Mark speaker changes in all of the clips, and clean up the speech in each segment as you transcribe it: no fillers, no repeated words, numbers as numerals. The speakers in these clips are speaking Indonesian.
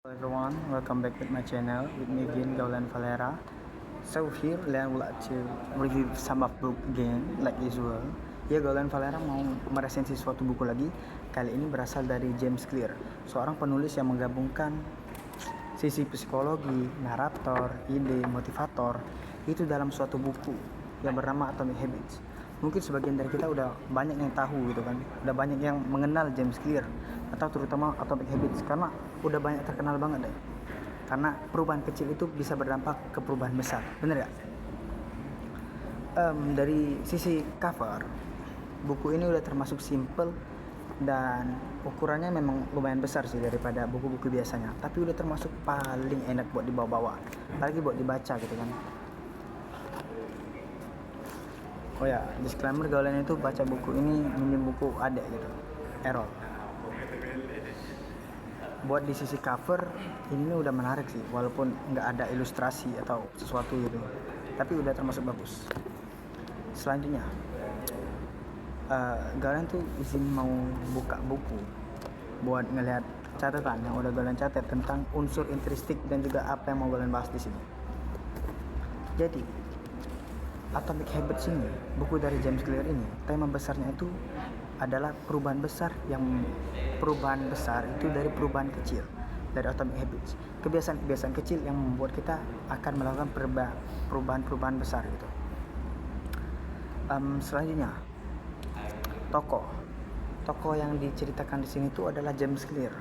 Speaker 1: Everyone, welcome back with my channel with me again, Gaulan Valera. So here, I would like to review some of book again, like usual. Ya, Gaulan Valera mau meresensi suatu buku lagi. Kali ini berasal dari James Clear, seorang penulis yang menggabungkan sisi psikologi, narator, ide, motivator itu dalam suatu buku yang bernama Atomic Habits. Mungkin sebagian dari kita udah banyak yang tahu gitu kan, udah banyak yang mengenal James Clear atau terutama Atomic Habits karena udah banyak terkenal banget deh. Karena perubahan kecil itu bisa berdampak ke perubahan besar, bener gak? Dari sisi cover, buku ini udah termasuk simple dan ukurannya memang lumayan besar sih daripada buku-buku biasanya, tapi udah termasuk paling enak buat dibawa-bawa, apalagi buat dibaca gitu kan. Oh ya, disclaimer, Gaulan itu baca buku ini minjem buku adek gitu, Errol. Buat di sisi cover ini udah menarik sih, walaupun nggak ada ilustrasi atau sesuatu gitu, tapi udah termasuk bagus. Selanjutnya, Gaulan tuh izin mau buka buku buat ngelihat catatan yang udah Gaulan catat tentang unsur intristik dan juga apa yang mau Gaulan bahas di sini. Jadi, Atomic Habits ini, buku dari James Clear ini, tema besarnya itu adalah perubahan besar itu dari perubahan kecil, dari Atomic Habits, kebiasaan-kebiasaan kecil yang membuat kita akan melakukan perubahan-perubahan besar gitu. Selanjutnya, tokoh yang diceritakan di sini itu adalah James Clear.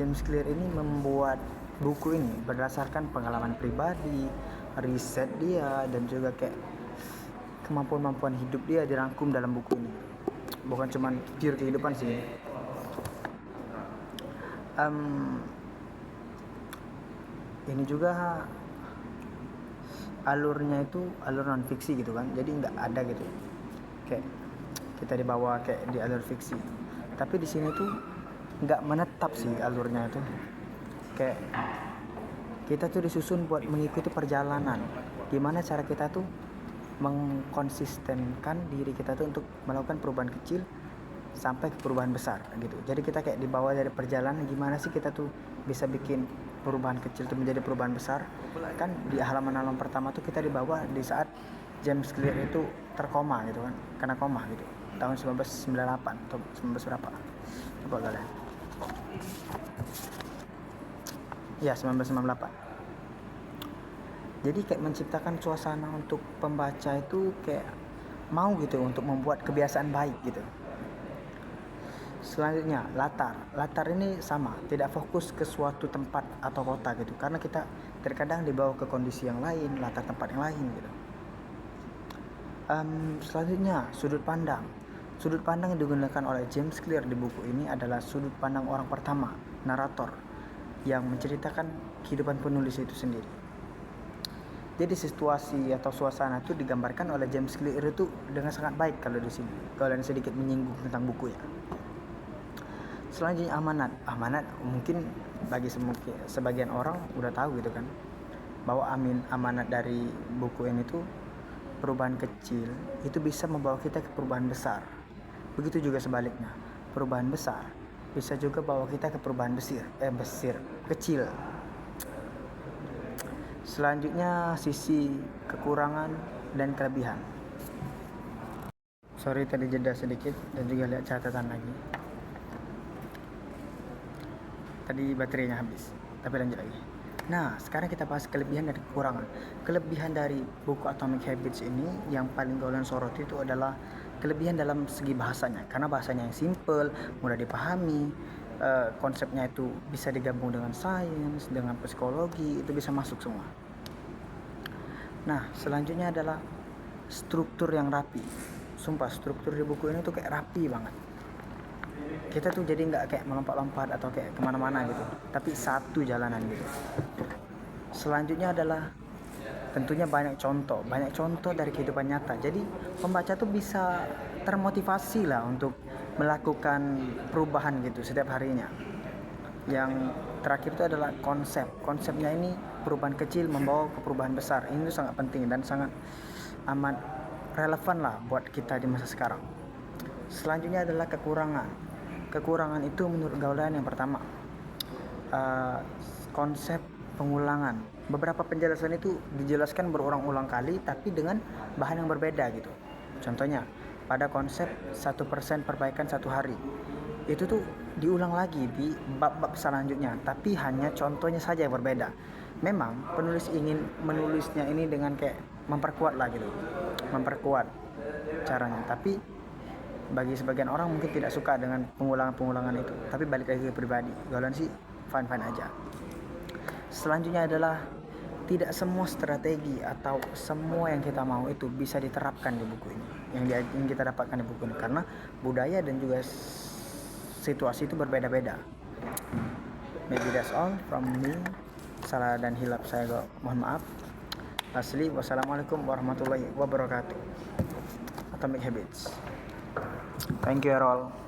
Speaker 1: James Clear ini membuat buku ini berdasarkan pengalaman pribadi, riset dia, dan juga kayak kemampuan hidup dia dirangkum dalam buku ini. Bukan cuman pure kehidupan sih. Ini juga alurnya itu alur non fiksi gitu kan, jadi nggak ada gitu kayak kita dibawa kayak di alur fiksi, tapi di sini tuh nggak menetap sih alurnya itu, kayak kita tuh disusun buat mengikuti perjalanan gimana cara kita tuh mengkonsistenkan diri kita tuh untuk melakukan perubahan kecil sampai ke perubahan besar gitu. Jadi kita kayak dibawa dari perjalanan gimana sih kita tuh bisa bikin perubahan kecil itu menjadi perubahan besar. Kan di halaman pertama tuh kita dibawa di saat James Clear itu terkoma gitu kan, kena koma gitu tahun 1998 atau 19 berapa, coba kalian ya, 1998. Jadi kayak menciptakan suasana untuk pembaca itu kayak mau gitu untuk membuat kebiasaan baik gitu. Selanjutnya, latar ini sama, tidak fokus ke suatu tempat atau kota gitu, karena kita terkadang dibawa ke kondisi yang lain, latar tempat yang lain gitu. Selanjutnya, sudut pandang yang digunakan oleh James Clear di buku ini adalah sudut pandang orang pertama, narator, yang menceritakan kehidupan penulis itu sendiri. Jadi situasi atau suasana itu digambarkan oleh James Clear itu dengan sangat baik kalau di sini. Kalau sedikit menyinggung tentang buku ya. Selanjutnya amanat mungkin bagi sebagian orang udah tahu gitu kan, bahwa amanat dari buku ini tuh perubahan kecil itu bisa membawa kita ke perubahan besar. Begitu juga sebaliknya, perubahan besar bisa juga bawa kita ke perubahan kecil. Selanjutnya, sisi kekurangan dan kelebihan. Sorry tadi jeda sedikit dan juga lihat catatan lagi. Tadi baterainya habis, tapi lanjut lagi. Nah, sekarang kita bahas kelebihan dan kekurangan. Kelebihan dari buku Atomic Habits ini yang paling Gaulan soroti itu adalah kelebihan dalam segi bahasanya, karena bahasanya yang simple, mudah dipahami. Konsepnya itu bisa digabung dengan sains, dengan psikologi, itu bisa masuk semua. Nah, selanjutnya adalah struktur yang rapi. Sumpah, struktur di buku ini tuh kayak rapi banget. Kita tuh jadi nggak kayak melompat-lompat atau kayak kemana-mana gitu, tapi satu jalanan gitu. Selanjutnya adalah tentunya banyak contoh dari kehidupan nyata. Jadi pembaca tuh bisa termotivasi lah untuk melakukan perubahan gitu setiap harinya. Yang terakhir itu adalah konsepnya ini, perubahan kecil membawa ke perubahan besar. Ini tuh sangat penting dan sangat amat relevan lah buat kita di masa sekarang. Selanjutnya adalah kekurangan itu menurut Gaulan yang pertama, konsep pengulangan. Beberapa penjelasan itu dijelaskan berulang-ulang kali tapi dengan bahan yang berbeda gitu. Contohnya, pada konsep 1% perbaikan satu hari. Itu tuh diulang lagi di bab-bab selanjutnya, tapi hanya contohnya saja yang berbeda. Memang penulis ingin menulisnya ini dengan kayak memperkuat lah gitu. Memperkuat caranya, tapi bagi sebagian orang mungkin tidak suka dengan pengulangan-pengulangan itu, tapi balik lagi ke pribadi. Gaulan sih fine-fine aja. Selanjutnya adalah tidak semua strategi atau semua yang kita mau itu bisa diterapkan di buku ini, yang kita dapatkan di buku ini, karena budaya dan juga situasi itu berbeda-beda. Maybe that's all from me. Salah dan hilap saya mohon maaf. Asli, wassalamualaikum warahmatullahi wabarakatuh. Atomic Habits. Thank you, Errol.